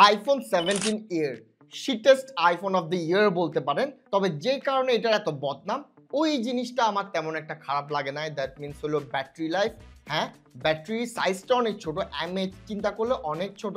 IPhone 17 year শিটেস্ট iPhone of the year বলতে পারেন। তবে যে কারণে এটার এত বদনাম ওই জিনিসটা আমার তেমন একটা খারাপ লাগে না। দ্যাট মিনস হলো ব্যাটারি লাইফ। হ্যাঁ, ব্যাটারি সাইজটা অনেক ছোট, এমএএইচ চিন্তা করলে অনেক ছোট।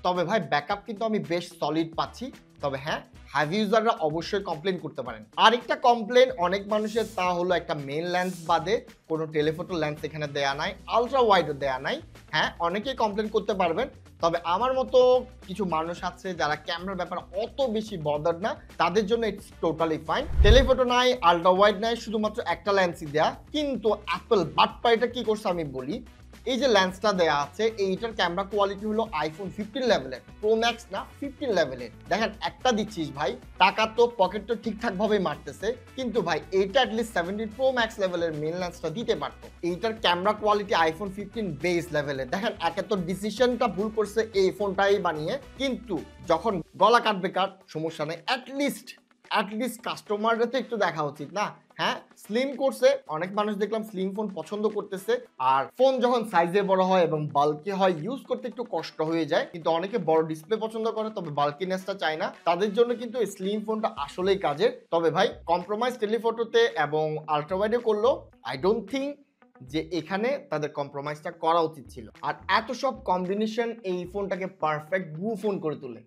তবে ভাই ব্যাকআপ কিন্তু আমি বেশ সলিড পাচ্ছি। তবে হ্যাঁ, হ্যাভি ইউজাররা অবশ্যই কমপ্লেন করতে পারেন। আরেকটা কমপ্লেন অনেক মানুষের, তা হলো একটা মেইন লেন্স বাদে কোনো টেলিফোটো লেন্স এখানে দেয়া নাই, আলট্রা ওয়াইডও দেয়া নাই। হ্যাঁ, অনেকেই কমপ্লেন করতে পারবেন। তবে আমার মতো কিছু মানুষ আছে যারা ক্যামেরার ব্যাপারে অত বেশি বদার না, তাদের জন্য ইটস টোটালি ফাইন। টেলিফোটো নাই, আলট্রা ওয়াইড নাই, শুধুমাত্র একটা লেন্সই দেয়া। কিন্তু অ্যাপল বাটপাইটা কি করছে আমি বলি। এই যে লেন্সটা দেয়া আছে, এইটার ক্যামেরা কোয়ালিটি হলো আইফোন 15 লেভেলের, প্রো ম্যাক্স না 15 লেভেলের। দেখেন একটা দিচ্ছিস ভাই, টাকা তো পকেট তো ঠিকঠাক ভাবে মারতেছে, কিন্তু ভাই এইটা অ্যাটলিস্ট 17 প্রো ম্যাক্স লেভেলের মেন লেন্সটা দিতে পারতো। এইটার ক্যামেরা কোয়ালিটি আইফোন 15 বেস লেভেলের। দেখেন একে তো ডিসিশনটা ভুল করছে এই ফোনটাই বানিয়ে, কিন্তু যখন গলা কাটবে কাট, সমস্যা নেই। অ্যাটলিস্ট কাস্টমাররা তো একটু দেখা উচিত না? হ্যাঁ, স্লিম করছে, অনেক মানুষ দেখলাম স্লিম ফোন পছন্দ করতেছে। আর ফোন যখন সাইজে বড় হয় এবং বাল্কি হয়, ইউজ করতে একটু কষ্ট হয়ে যায়। কিন্তু অনেকে বড় ডিসপ্লে পছন্দ করে, তবে বাল্কিনেসটা চায় না। তাদের জন্য কিন্তু এই স্লিম ফোনটা আসলেই কাজের। তবে ভাই কম্প্রোমাইজ টেলিফোটোতে এবং আলট্রা ওয়াইডে করলো, আই ডোন্ট থিঙ্ক যে এখানে তাদের কম্প্রোমাইজটা করা উচিত ছিল। আর এত সব কম্বিনেশন এই ফোনটাকে পারফেক্ট ব্লু ফোন করে তোলে।